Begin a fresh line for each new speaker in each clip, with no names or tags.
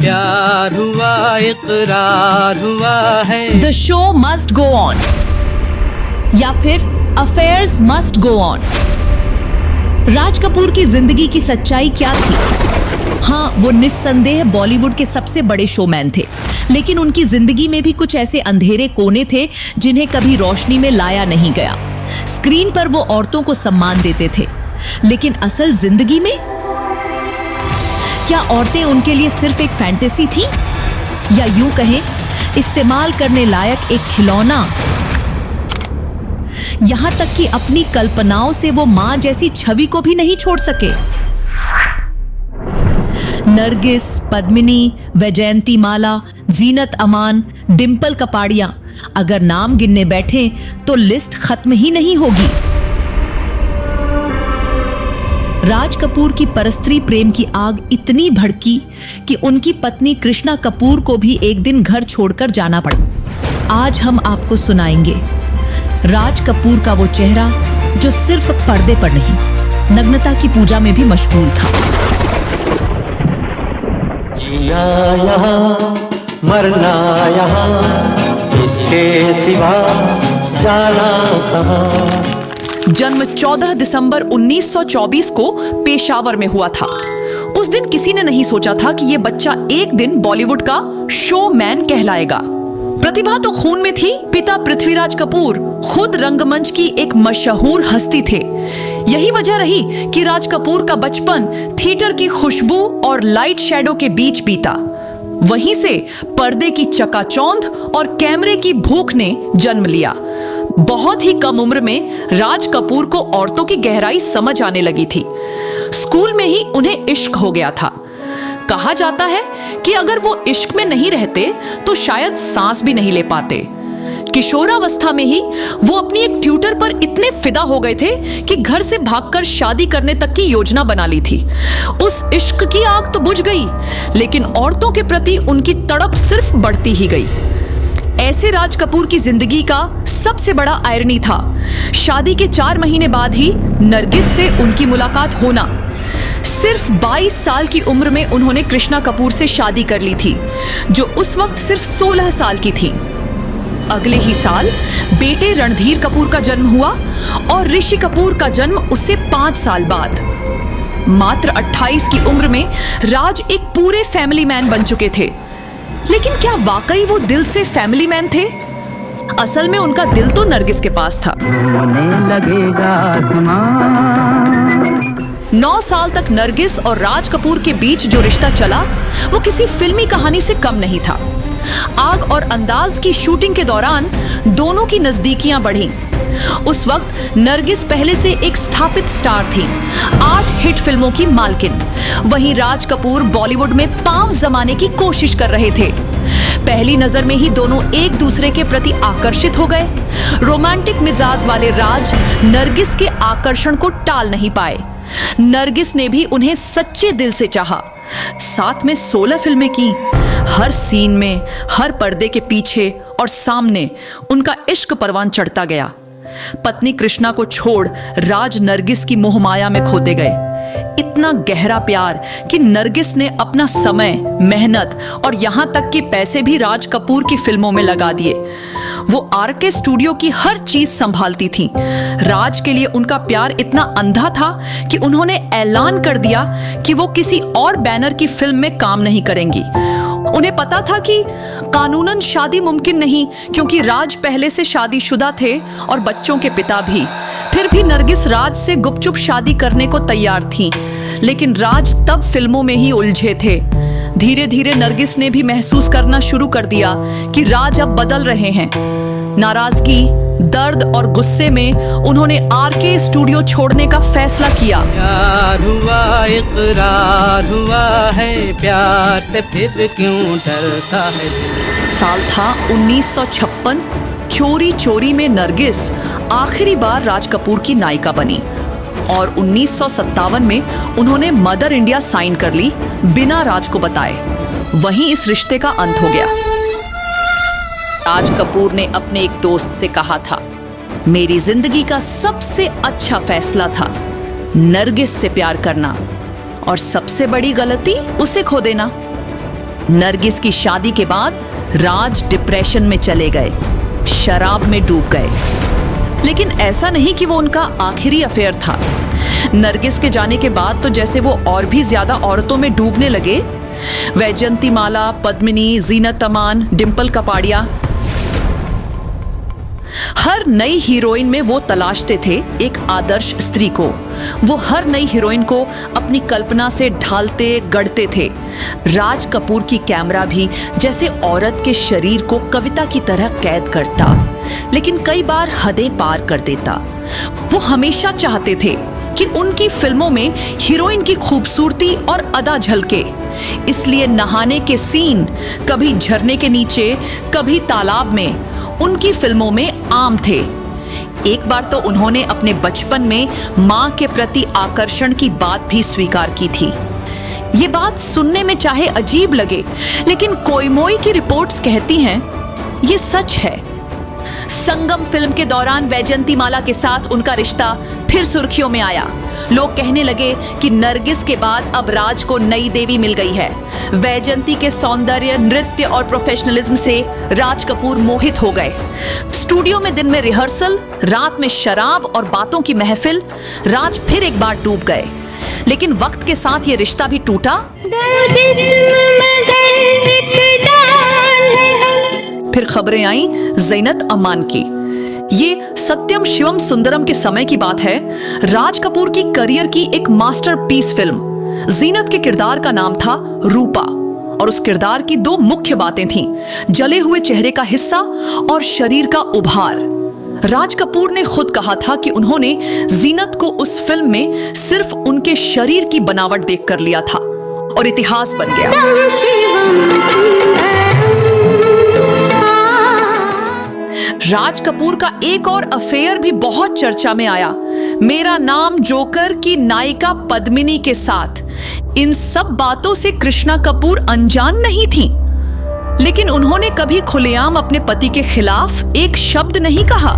प्यार हुआ, इकरार हुआ है।
The show must go on या फिर affairs must go on. Raj Kapoor की जिंदगी की सच्चाई क्या थी? हाँ, वो निस्संदेह बॉलीवुड के सबसे बड़े शोमैन थे, लेकिन उनकी जिंदगी में भी कुछ ऐसे अंधेरे कोने थे जिन्हें कभी रोशनी में लाया नहीं गया। स्क्रीन पर वो औरतों को सम्मान देते थे, लेकिन असल जिंदगी में क्या औरतें उनके लिए सिर्फ एक फैंटेसी थी, या यूं कहें इस्तेमाल करने लायक एक खिलौना? यहां तक कि अपनी कल्पनाओं से वो मां जैसी छवि को भी नहीं छोड़ सके। नरगिस, पद्मिनी, वैजयंती माला, जीनत अमान, डिंपल कपाड़िया, अगर नाम गिनने बैठे तो लिस्ट खत्म ही नहीं होगी। राज कपूर की परस्त्री प्रेम की आग इतनी भड़की कि उनकी पत्नी कृष्णा कपूर को भी एक दिन घर छोड़कर जाना पड़ा। आज हम आपको सुनाएंगे राज कपूर का वो चेहरा जो सिर्फ पर्दे पर नहीं, नग्नता की पूजा में भी मशगूल था।
जिया यहाँ, मरना यहाँ, इसके सिवा जाना कहाँ।
जन्म 14 दिसंबर 1924 को पेशावर में हुआ था। उस दिन किसी ने नहीं सोचा था कि यह बच्चा एक दिन बॉलीवुड का शोमैन कहलाएगा। प्रतिभा तो खून में थी। पिता पृथ्वीराज कपूर खुद रंगमंच की एक मशहूर हस्ती थे। यही वजह रही कि राज कपूर का बचपन थिएटर की खुशबू और लाइट शैडो के बीच बीता। वहीं से पर्दे की चकाचौंध और कैमरे की भूख ने जन्म लिया। बहुत ही कम उम्र में राज कपूर को औरतों की गहराई समझ आने लगी थी। स्कूल में ही उन्हें इश्क हो गया था। कहा जाता है कि अगर वो इश्क में नहीं रहते तो शायद सांस भी नहीं ले पाते। किशोरावस्था में ही वो अपनी एक ट्यूटर पर इतने फिदा हो गए थे कि घर से भागकर शादी करने तक की योजना बना ली थी। उस इश्क की आग तो बुझ गई, लेकिन औरतों के प्रति उनकी तड़प सिर्फ बढ़ती ही गई। ऐसे राज कपूर की जिंदगी का सबसे बड़ा आयरनी था शादी के 4 महीने बाद ही नरगिस से उनकी मुलाकात होना। सिर्फ 22 साल की उम्र में उन्होंने कृष्णा कपूर से शादी कर ली थी, जो उस वक्त सिर्फ 16 साल की थी। अगले ही साल बेटे रणधीर कपूर का जन्म हुआ और ऋषि कपूर का जन्म उससे 5 साल बाद। मात्र 28 की उम्र में राज एक पूरे फैमिली मैन बन चुके थे। लेकिन क्या वाकई वो दिल से फैमिली मैन थे? असल में उनका दिल तो नरगिस के पास था। 9 साल तक नरगिस और राज कपूर के बीच जो रिश्ता चला वो किसी फिल्मी कहानी से कम नहीं था। आग और अंदाज की शूटिंग के दौरान दोनों की नजदीकियां बढ़ी। उस वक्त नरगिस पहले से एक स्थापित स्टार थी, 8 हिट फिल्मों की मालकिन। वहीं राज कपूर बॉलीवुड में पांव जमाने की कोशिश कर रहे थे। पहली नजर में ही दोनों एक दूसरे के प्रति आकर्षित हो गए। रोमांटिक मिजाज वाले राज नरगिस के आकर्षण को टाल नहीं पाए। नरगिस ने भी उन्हें सच्चे दिल से चाहा। साथ में 16 फिल्में की। हर सीन में, हर पर्दे के पीछे और सामने उनका इश्क परवान चढ़ता गया। पत्नी कृष्णा को छोड़ राज नरगिस की मोहमाया में खोते गए। इतना गहरा प्यार कि नरगिस ने अपना समय, मेहनत और यहां तक कि पैसे भी राज कपूर की फिल्मों में लगा दिए। वो आरके स्टूडियो की हर चीज संभालती थी। राज के लिए उनका प्यार इतना अंधा था कि उन्होंने ऐलान कर दिया कि वो किसी और बैनर की फिल्म में काम नहीं करेंगी। उन्हें पता था कि कानूनन शादी मुमकिन नहीं, क्योंकि राज पहले से शादीशुदा थे और बच्चों के पिता भी। फिर भी नरगिस राज से गुपचुप शादी करने को तैयार थी, लेकिन राज तब फिल्मों में ही उलझे थे। धीरे धीरे नरगिस ने भी महसूस करना शुरू कर दिया कि राज अब बदल रहे हैं। नाराजगी, दर्द और गुस्से में उन्होंने आरके स्टूडियो छोड़ने का फैसला किया।
प्यार हुआ, इकरार हुआ है, प्यार से फिर क्यों डरता है।
साल था 1956। चोरी चोरी में नरगिस आखिरी बार राज कपूर की नायिका बनी और 1957 में उन्होंने मदर इंडिया साइन कर ली बिना राज को बताए। वहीं इस रिश्ते का अंत हो गया। राज कपूर ने अपने एक दोस्त से कहा था, मेरी जिंदगी का सबसे अच्छा फैसला था नरगिस से प्यार करना और सबसे बड़ी गलती उसे खो देना। नरगिस की शादी के बाद राज डिप्रेशन में चले गए, शराब में डूब गए। लेकिन ऐसा नहीं कि वो उनका आखिरी अफेयर था। नरगिस के जाने के बाद तो जैसे वो और भी ज्यादा औरतों में डूबने लगे। वैजयंतीमाला, पद्मिनी, जीनत अमान, डिंपल कपाड़िया, हर नई हीरोइन में वो तलाशते थे एक आदर्श स्त्री को। वो हर नई हीरोइन को अपनी कल्पना से ढालते गढ़ते थे। राज कपूर की कैमरा भी जैसे औरत के शरीर को कविता की तरह कैद करता, लेकिन कई बार हदें पार कर देता। वो हमेशा चाहते थे कि उनकी फिल्मों में हीरोइन की खूबसूरती और अदा झलके, इसलिए नहाने के सीन कभी झरने के नीचे, कभी तालाब में उनकी फिल्मों में आम थे। एक बार तो उन्होंने अपने बचपन में मां के प्रति आकर्षण की बात भी स्वीकार की थी। ये बात सुनने में चाहे अजीब लगे, लेकिन कोयमोई की रिपोर्ट्स कहती हैं ये सच है। संगम फिल्म के दौरान वैजयंतीमाला के साथ उनका रिश्ता फिर सुर्खियों में आया। लोग कहने लगे कि नरगिस के बाद अब राज को नई देवी मिल गई है। वैजयंती के सौंदर्य, नृत्य और प्रोफेशनलिज्म से राज कपूर मोहित हो गए। स्टूडियो में दिन में रिहर्सल, रात में शराब और बातों की महफिल, राज फिर एक बार डूब गए। लेकिन वक्त के साथ ये रिश्ता भी टूटा। फिर खबरें आई ज़ीनत अमान की। ये सत्यम शिवम सुंदरम के समय की बात है। राज कपूर की करियर की एक मास्टरपीस फिल्म। ज़ीनत के किरदार का नाम था रूपा और उस किरदार की दो मुख्य बातें थीं, जले हुए चेहरे का हिस्सा और शरीर का उभार। राज कपूर ने खुद कहा था कि उन्होंने ज़ीनत को उस फिल्म में सिर्फ उनके शरीर की बनावट देखकर लिया था और इतिहास बन गया। राज कपूर का एक और अफेयर भी बहुत चर्चा में आया, मेरा नाम जोकर की नायिका पद्मिनी के साथ। इन सब बातों से कृष्णा कपूर अनजान नहीं थी, लेकिन उन्होंने कभी खुलेआम अपने पति के खिलाफ एक शब्द नहीं कहा।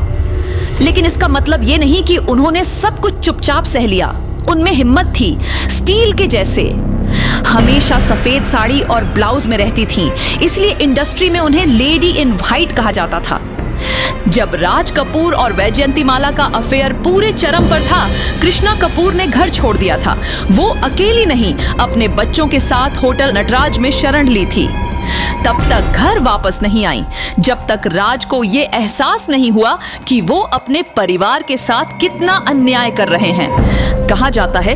लेकिन इसका मतलब यह नहीं कि उन्होंने सब कुछ चुपचाप सह लिया। उनमें हिम्मत थी, स्टील के जैसे। हमेशा सफेद साड़ी और ब्लाउज में रहती थी, इसलिए इंडस्ट्री में उन्हें लेडी इन व्हाइट कहा जाता था। जब राज कपूर और वैजयंतीमाला का अफेयर पूरे चरम पर था, कृष्णा कपूर ने घर छोड़ दिया था। वो अकेली नहीं, अपने बच्चों के साथ होटल नटराज में शरण ली थी। तब तक घर वापस नहीं आई जब तक राज को ये एहसास नहीं हुआ कि वो अपने परिवार के साथ कितना अन्याय कर रहे हैं। कहा जाता है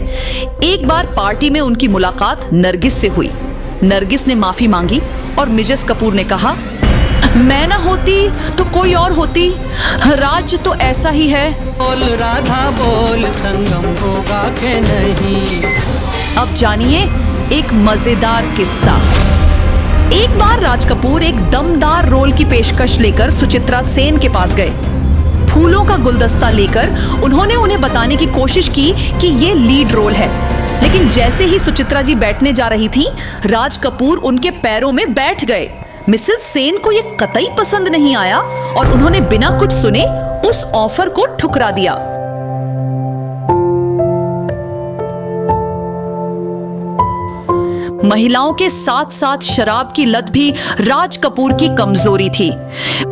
एक बार पार्टी में उनकी मुलाकात नरगिस से हुई। नरगिस ने माफी मांगी और मिसेस कपूर ने कहा, मैं ना होती तो कोई और होती, राज तो ऐसा ही है।
बोल राधा बोल, संगम होगा कि नहीं।
अब जानिए एक मजेदार किस्सा। एक बार राज कपूर एक दमदार रोल की पेशकश लेकर सुचित्रा सेन के पास गए। फूलों का गुलदस्ता लेकर उन्होंने उन्हें बताने की कोशिश की कि ये लीड रोल है। लेकिन जैसे ही सुचित्रा जी बैठने जा रही थी, राज कपूर उनके पैरों में बैठ गए। मिसेस सेन को यह कतई पसंद नहीं आया और उन्होंने बिना कुछ सुने उस ऑफर को ठुकरा दिया। महिलाओं के साथ साथ शराब की लत भी राज कपूर की कमजोरी थी।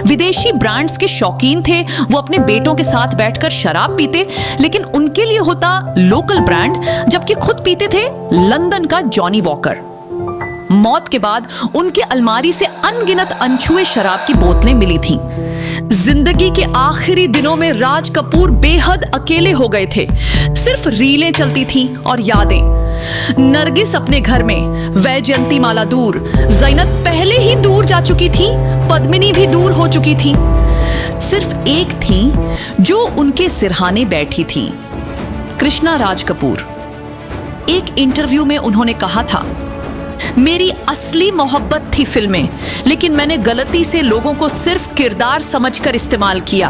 विदेशी ब्रांड्स के शौकीन थे। वो अपने बेटों के साथ बैठकर शराब पीते, लेकिन उनके लिए होता लोकल ब्रांड, जबकि खुद पीते थे लंदन का जॉनी वॉकर। मौत के बाद उनके अलमारी से अनगिनत अनछुए शराब की बोतलें मिली थीं। जिंदगी के आखिरी दिनों में राज कपूर बेहद अकेले हो गए थे। सिर्फ रीलें चलती थीं और यादें। नरगिस अपने घर में, वैजयंतीमाला दूर, ज़ीनत पहले ही दूर जा चुकी थी, पद्मिनी भी दूर हो चुकी थी। सिर्फ एक थी जो उनके सिरहाने बैठी थी, कृष्णा राज कपूर। एक इंटरव्यू में उन्होंने कहा था, मेरी असली मोहब्बत थी फिल्में, लेकिन मैंने गलती से लोगों को सिर्फ किरदार समझकर इस्तेमाल किया।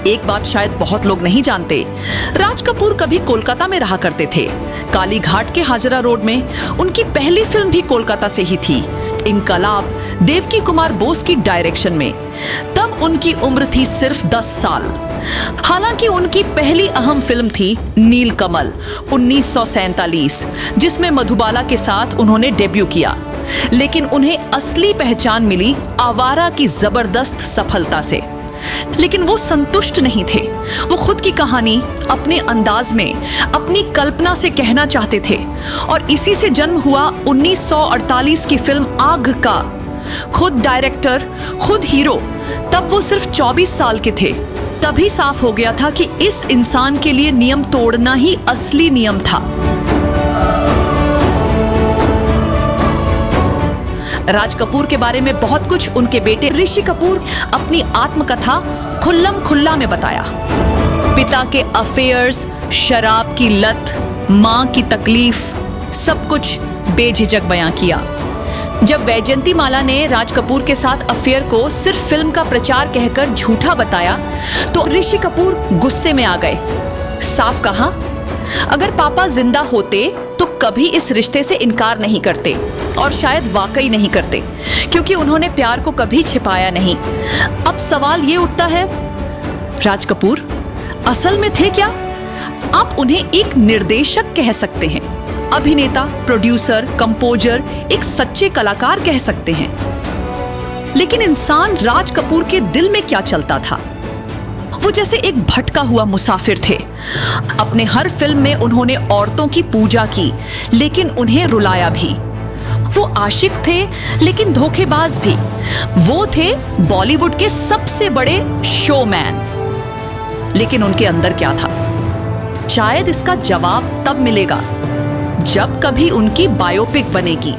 एक बात शायद बहुत लोग नहीं जानते, राज कपूर कभी कोलकाता में रहा करते थे। काली घाट के हाजरा रोड में उनकी पहली फिल्म भी कोलकाता से ही थी, इनकलाब, देवकी कुमार बोस की डायरेक्शन में। तब उनकी उम्र थी सिर्फ 10 साल। हालांकि उनकी पहली अहम फिल्म थी नीलकमल 1947, जिसमें मधुबाला के साथ उन्होंने डेब्यू किया, लेकिन उन्हें असली पहचान मिली आवारा की जबरदस्त सफलता से। लेकिन वो संतुष्ट नहीं थे। वो खुद की कहानी अपने अंदाज में, अपनी कल्पना से कहना चाहते थे, और इसी से जन्म हुआ 1948 की फिल्म आग का। खुद डायरेक्टर, खुद हीरो, तब वो सिर्फ 24 साल के थे। तभी साफ हो गया था कि इस इंसान के लिए नियम तोड़ना ही असली नियम था। राज कपूर के बारे में बहुत कुछ उनके बेटे ऋषि कपूर अपनी आत्मकथा खुल्लम खुल्ला में बताया। पिता के अफेयर्स, शराब की लत, मां की तकलीफ, सब कुछ बेझिझक बयां किया। जब वैजयंती माला ने राज कपूर के साथ अफेयर को सिर्फ फिल्म का प्रचार कहकर झूठा बताया, तो ऋषि कपूर गुस्से में आ गए। साफ कहा, अगर पापा जिंदा होते तो कभी इस रिश्ते से इनकार नहीं करते, और शायद वाकई नहीं करते, क्योंकि उन्होंने प्यार को कभी छिपाया नहीं। अब सवाल ये उठता है, राज कपूर असल में थे क्या? आप उन्हें एक निर्देशक कह सकते हैं, अभिनेता, प्रोड्यूसर, कंपोजर, एक सच्चे कलाकार कह सकते हैं। लेकिन इंसान राज कपूर के दिल में क्या चलता था? वो जैसे एक भटका हुआ मुसाफिर थे। अपने हर फिल्म में उन्होंने औरतों की पूजा की, लेकिन उन्हें रुलाया भी। वो आशिक थे, लेकिन धोखेबाज भी। वो थे बॉलीवुड के सबसे बड़े शोमैन, लेकिन उनके अंदर क्या था? शायद इसका जवाब तब मिलेगा जब कभी उनकी बायोपिक बनेगी।